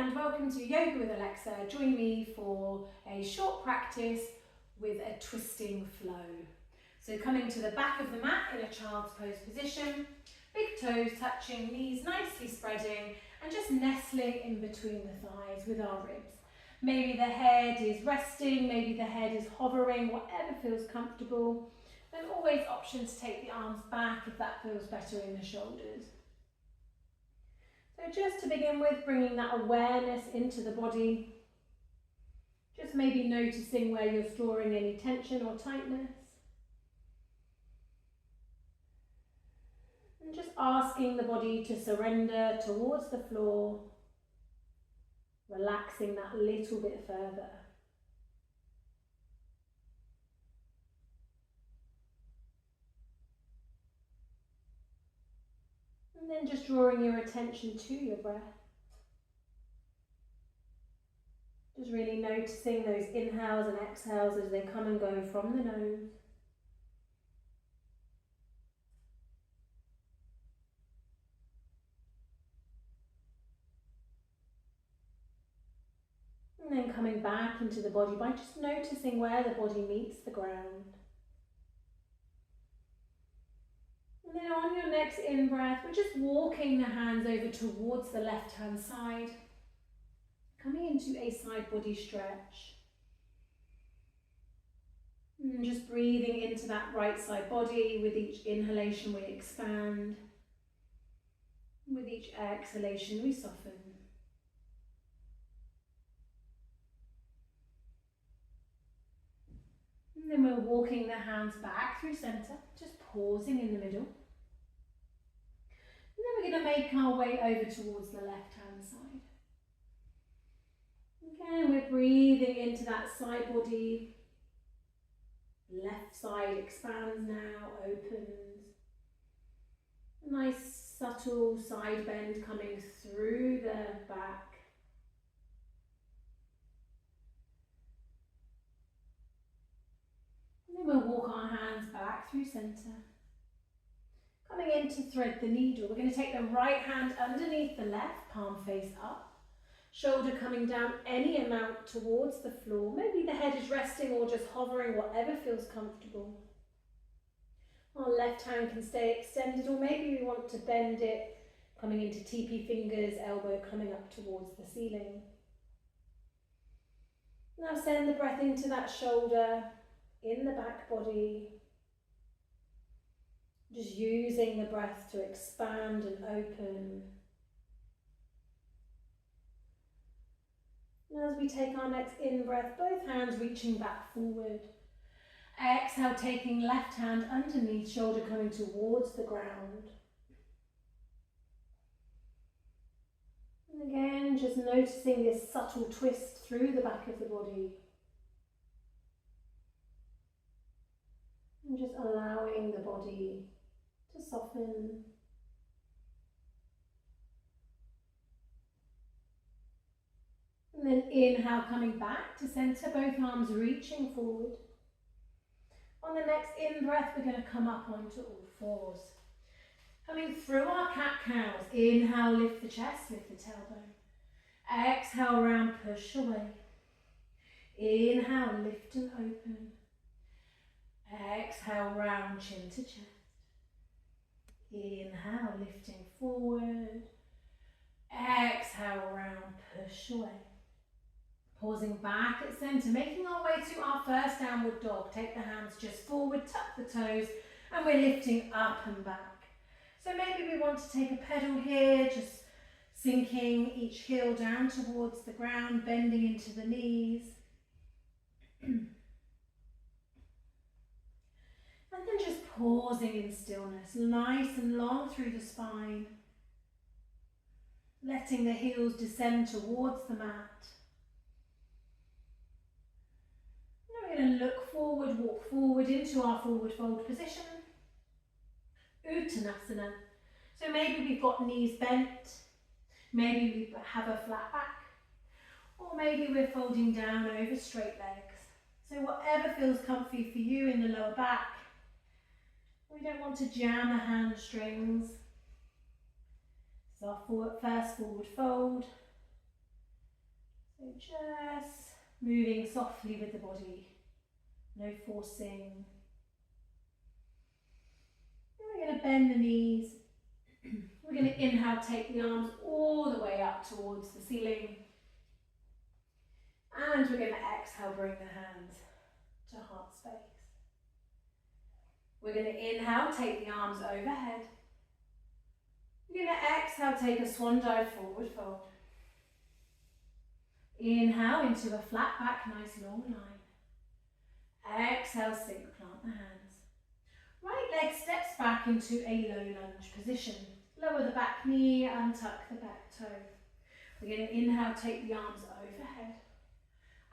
and welcome to Yoga with Alexa. Join me for a short practice with a twisting flow. So coming to the back of the mat in a child's pose position, big toes touching, knees nicely spreading and just nestling in between the thighs with our ribs. Maybe the head is resting, maybe the head is hovering, whatever feels comfortable. Then always option to take the arms back if that feels better in the shoulders. So just to begin with, bringing that awareness into the body. Just maybe noticing where you're storing any tension or tightness. And just asking the body to surrender towards the floor, relaxing that little bit further. And then just drawing your attention to your breath. Just really noticing those inhales and exhales as they come and go from the nose. And then coming back into the body by just noticing where the body meets the ground. And then on your next in-breath, we're just walking the hands over towards the left-hand side, coming into a side body stretch. And just breathing into that right side body. With each inhalation we expand. With each exhalation we soften. And then we're walking the hands back through center, just pausing in the middle. And then we're going to make our way over towards the left-hand side. Again, we're breathing into that side body. Left side expands now, opens. A nice subtle side bend coming through the back. And then we'll walk our hands back through center. Coming in to thread the needle, we're going to take the right hand underneath the left, palm face up. Shoulder coming down any amount towards the floor. Maybe the head is resting or just hovering, whatever feels comfortable. Our left hand can stay extended, or maybe we want to bend it, coming into TP fingers, elbow coming up towards the ceiling. Now send the breath into that shoulder, in the back body. Just using the breath to expand and open. And as we take our next in-breath, both hands reaching back forward. Exhale, taking left hand underneath, shoulder coming towards the ground. And again, just noticing this subtle twist through the back of the body. And just allowing the body to soften. And then inhale, coming back to center, both arms reaching forward. On the next in-breath, we're going to come up onto all fours. Coming through our cat-cows. Inhale, lift the chest, lift the tailbone. Exhale, round, push away. Inhale, lift and open. Exhale, round, chin to chest. Inhale, lifting forward. Exhale, round, push away. Pausing back at center, making our way to our first downward dog. Take the hands just forward, tuck the toes, and we're lifting up and back. So maybe we want to take a pedal here, just sinking each heel down towards the ground, bending into the knees. And then just pausing in stillness, nice and long through the spine. Letting the heels descend towards the mat. We're going to look forward, walk forward into our forward fold position. Uttanasana. So maybe we've got knees bent, maybe we have a flat back, or maybe we're folding down over straight legs. So whatever feels comfy for you in the lower back. We don't want to jam the hamstrings. So our first forward fold. We're just moving softly with the body, no forcing. We're going to bend the knees. We're going to inhale, take the arms all the way up towards the ceiling. And we're going to exhale, bring the hands to heart space. We're going to inhale, take the arms overhead. We're going to exhale, take a swan dive, forward fold. Inhale into a flat back, nice long line. Exhale, sink, plant the hands. Right leg steps back into a low lunge position. Lower the back knee and tuck the back toe. We're going to inhale, take the arms overhead.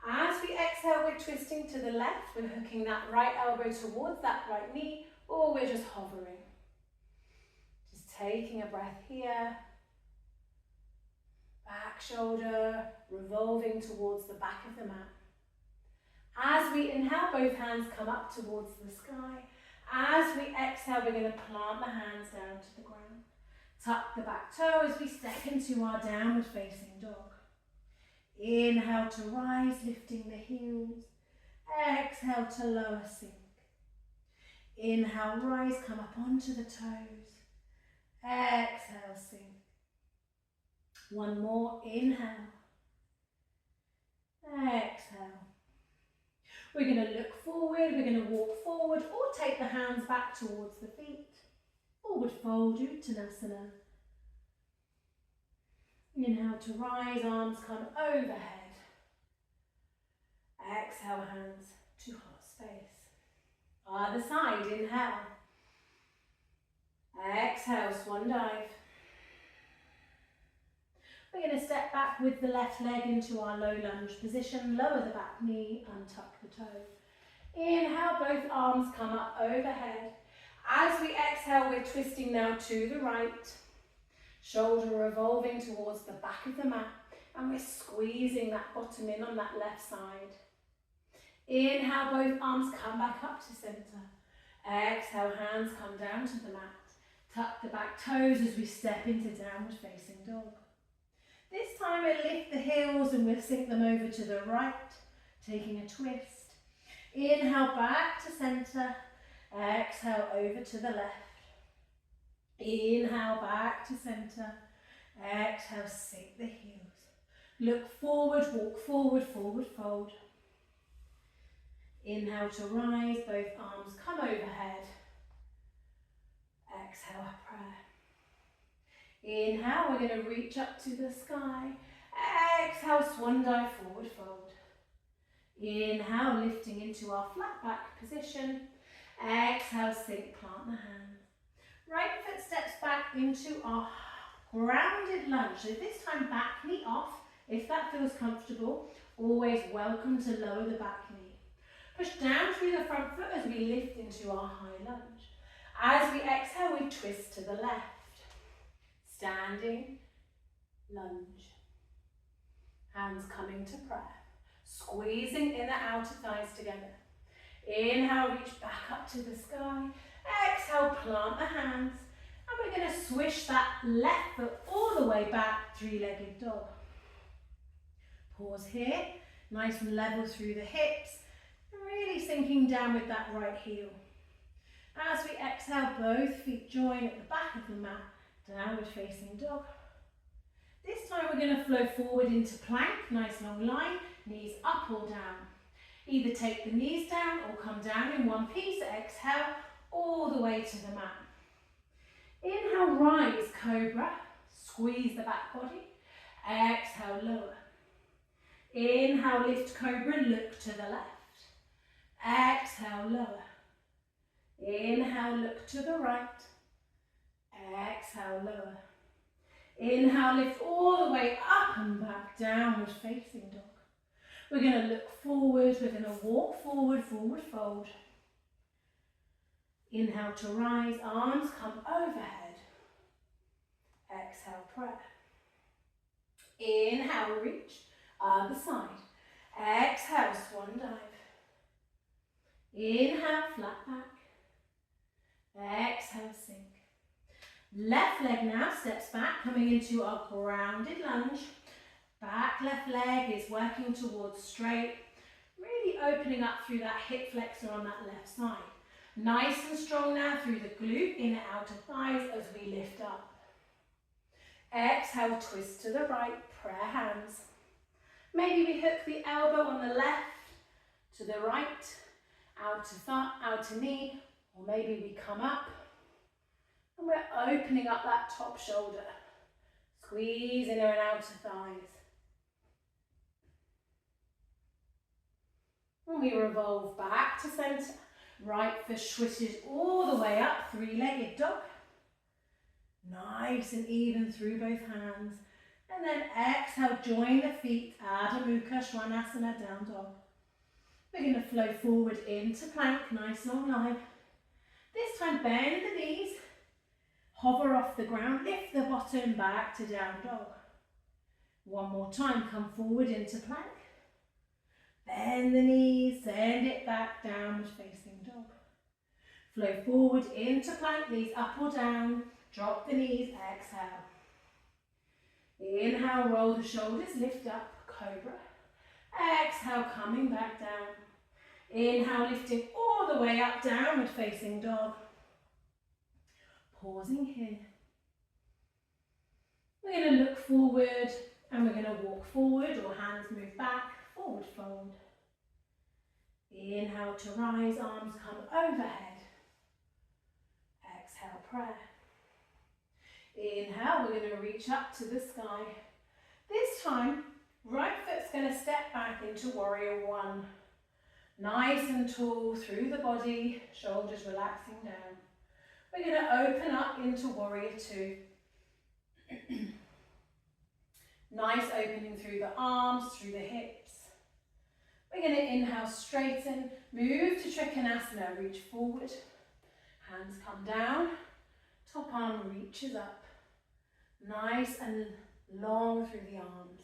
As we exhale, we're twisting to the left. We're hooking that right elbow towards that right knee, or we're just hovering. Just taking a breath here. Back shoulder, revolving towards the back of the mat. As we inhale, both hands come up towards the sky. As we exhale, we're going to plant the hands down to the ground. Tuck the back toe as we step into our downward facing dog. Inhale to rise, lifting the heels. Exhale to lower, sink. Inhale, rise, come up onto the toes. Exhale, sink. One more, inhale. Exhale. We're going to look forward, we're going to walk forward or take the hands back towards the feet. Forward fold, Uttanasana. Inhale to rise, arms come overhead. Exhale, hands to heart space. Other side, inhale. Exhale, swan dive. We're going to step back with the left leg into our low lunge position. Lower the back knee and tuck the toe. Inhale, both arms come up overhead. As we exhale, we're twisting now to the right. Shoulder revolving towards the back of the mat. And we're squeezing that bottom in on that left side. Inhale, both arms come back up to center. Exhale, hands come down to the mat. Tuck the back toes as we step into downward facing dog. This time we'll lift the heels and we'll sink them over to the right, taking a twist. Inhale, back to center. Exhale, over to the left. Inhale, back to center. Exhale, sink the heels. Look forward, walk forward, forward fold. Inhale to rise, both arms come overhead. Exhale, a prayer. Inhale, we're going to reach up to the sky. Exhale, swan dive, forward fold. Inhale, lifting into our flat back position. Exhale, sink, plant the hands. Right foot steps back into our grounded lunge. So this time back knee off, if that feels comfortable. Always welcome to lower the back knee. Push down through the front foot as we lift into our high lunge. As we exhale, we twist to the left. Standing, lunge. Hands coming to prayer. Squeezing inner outer thighs together. Inhale, reach back up to the sky. Exhale, plant the hands. And we're going to swish that left foot all the way back, three-legged dog. Pause here, nice and level through the hips. And really sinking down with that right heel. As we exhale, both feet join at the back of the mat. Downward facing dog. This time we're going to flow forward into plank, nice long line, knees up or down. Either take the knees down or come down in one piece. Exhale all the way to the mat. Inhale, rise, cobra. Squeeze the back body. Exhale, lower. Inhale, lift cobra, look to the left. Exhale, lower. Inhale, look to the right. Exhale, lower. Inhale, lift all the way up and back, downward facing dog. We're going to look forward, we're going to walk forward, forward fold. Inhale to rise, arms come overhead. Exhale, prayer. Inhale, reach, other side. Exhale, swan dive. Inhale, flat back. Exhale, sink. Left leg now steps back, coming into our grounded lunge. Back back left leg is working towards straight, really opening up through that hip flexor on that left side. Nice and strong now through the glute, inner outer thighs as we lift up. Exhale, twist to the right, prayer hands. Maybe we hook the elbow on the left to the right, outer thigh, outer knee, or maybe we come up and we're opening up that top shoulder. Squeeze inner and outer thighs. And we revolve back to centre. Right foot swishes all the way up, three-legged dog. Nice and even through both hands. And then exhale, join the feet, Adho Mukha Svanasana, down dog. We're going to flow forward into plank, nice long line. This time bend the knees, hover off the ground, lift the bottom back to down dog. One more time, come forward into plank. Bend the knees, send it back, downward facing dog. Flow forward into plank, knees up or down, drop the knees, exhale. Inhale, roll the shoulders, lift up, cobra. Exhale, coming back down. Inhale, lifting all the way up, downward facing dog. Pausing here. We're going to look forward and we're going to walk forward or hands move back, forward fold. Inhale to rise, arms come overhead. Exhale, prayer. Inhale, we're going to reach up to the sky. This time, right foot's going to step back into warrior one. Nice and tall through the body, shoulders relaxing down. We're going to open up into warrior two. Nice opening through the arms, through the hips. We're going to inhale, straighten, move to Trikonasana, reach forward. Hands come down, top arm reaches up. Nice and long through the arms.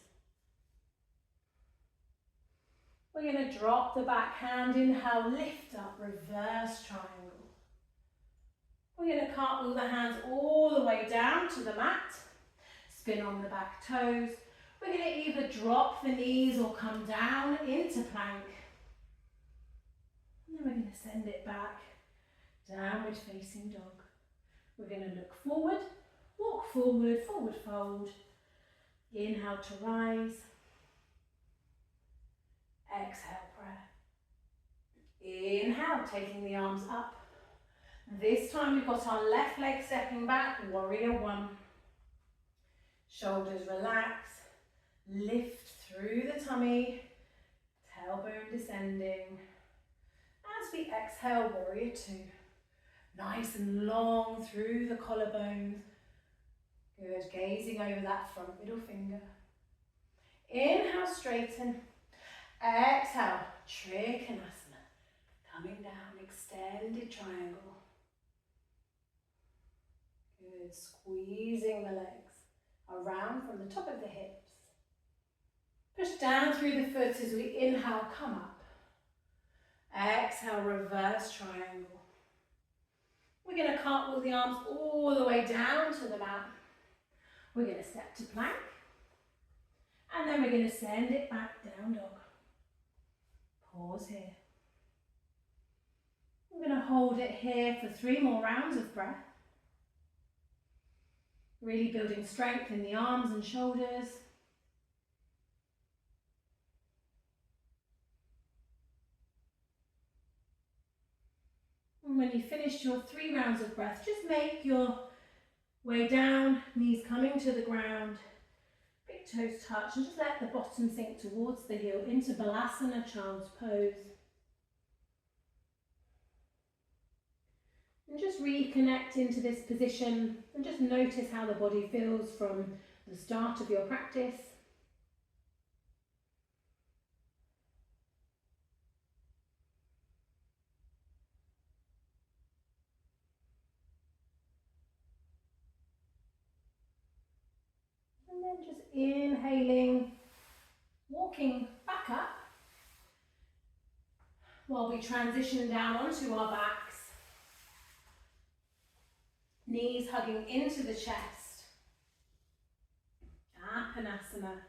We're going to drop the back hand, inhale, lift up, reverse triangle. We're going to cartwheel the hands all the way down to the mat. Spin on the back toes. We're going to either drop the knees or come down into plank. And then we're going to send it back, downward facing dog. We're going to look forward, walk forward, forward fold. Inhale to rise. Exhale, prayer. Inhale, taking the arms up. This time we've got our left leg stepping back, warrior one. Shoulders relax, lift through the tummy, tailbone descending. As we exhale, warrior two. Nice and long through the collarbones. Good, gazing over that front middle finger. Inhale, straighten. Exhale, Trikonasana. Coming down, extended triangle. Good, squeezing the legs around from the top of the hips. Push down through the foot as we inhale, come up. Exhale, reverse triangle. We're going to cartwheel the arms all the way down to the mat. We're going to step to plank. And then we're going to send it back, down dog. Pause here. We're going to hold it here for 3 more rounds of breath. Really building strength in the arms and shoulders. And when you've finished your 3 rounds of breath, just make your way down, knees coming to the ground, big toes touch, and just let the bottom sink towards the heel into Balasana, child's pose. And just reconnect into this position and just notice how the body feels from the start of your practice. And then just inhaling, walking back up while we transition down onto our backs. Knees hugging into the chest. Apanasana.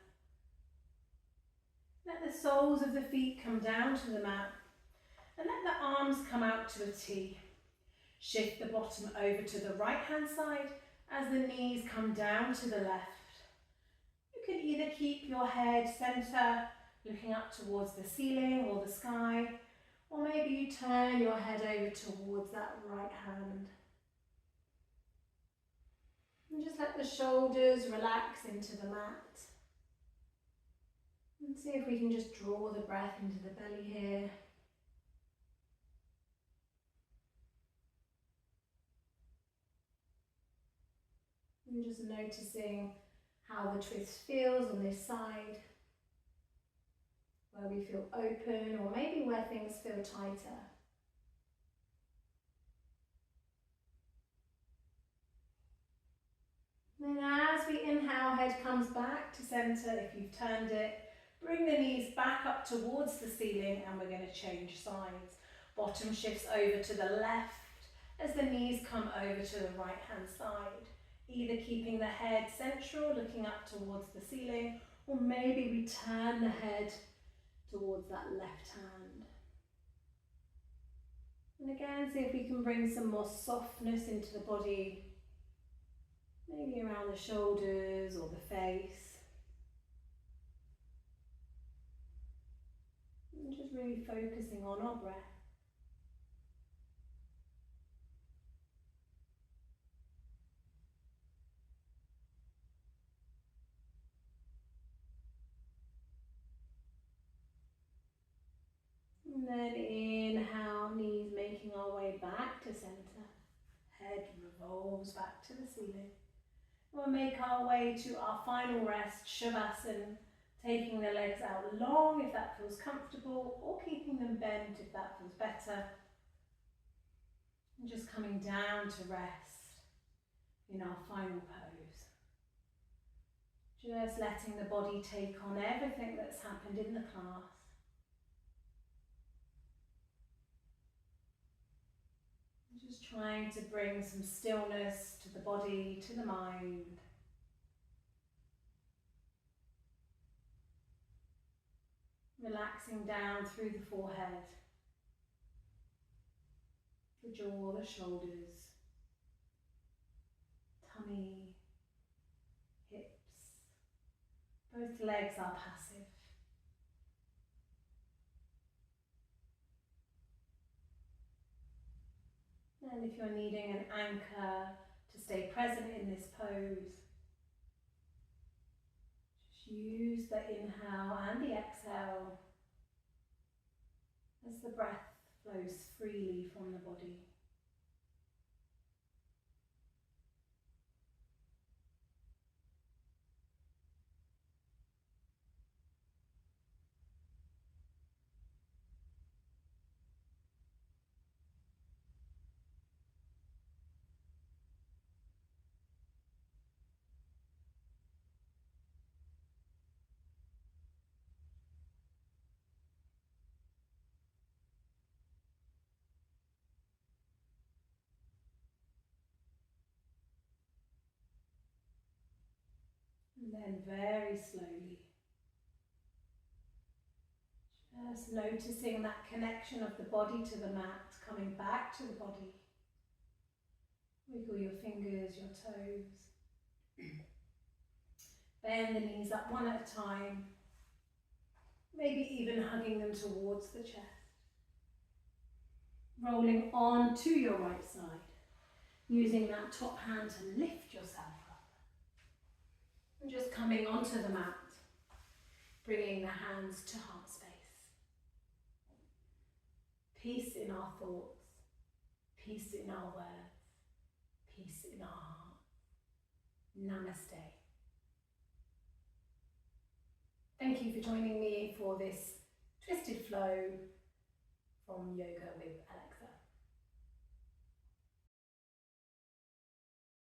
Let the soles of the feet come down to the mat and let the arms come out to a T. Shift the bottom over to the right hand side as the knees come down to the left. You can either keep your head centre, looking up towards the ceiling or the sky, or maybe you turn your head over towards that right hand. And just let the shoulders relax into the mat. And see if we can just draw the breath into the belly here. And just noticing how the twist feels on this side, where we feel open or maybe where things feel tighter. Then as we inhale, head comes back to centre. If you've turned it, bring the knees back up towards the ceiling and we're going to change sides. Bottom shifts over to the left as the knees come over to the right hand side. Either keeping the head central, looking up towards the ceiling, or maybe we turn the head towards that left hand. And again, see if we can bring some more softness into the body, maybe around the shoulders or the face. And just really focusing on our breath. And then inhale, knees making our way back to centre. Head revolves back to the ceiling. We'll make our way to our final rest, Shavasana, taking the legs out long if that feels comfortable, or keeping them bent if that feels better. And just coming down to rest in our final pose. Just letting the body take on everything that's happened in the class. Just trying to bring some stillness to the body, to the mind. Relaxing down through the forehead, the jaw, the shoulders, tummy, hips. Both legs are passive. And if you're needing an anchor to stay present in this pose, just use the inhale and the exhale as the breath flows freely from the body. And then very slowly, just noticing that connection of the body to the mat, coming back to the body. Wiggle your fingers, your toes. Bend the knees up one at a time, maybe even hugging them towards the chest. Rolling on to your right side, using that top hand to lift yourself up. And just coming onto the mat, bringing the hands to heart space. Peace in our thoughts, peace in our words, peace in our heart. Namaste. Thank you for joining me for this twisted flow from Yoga with Alexa.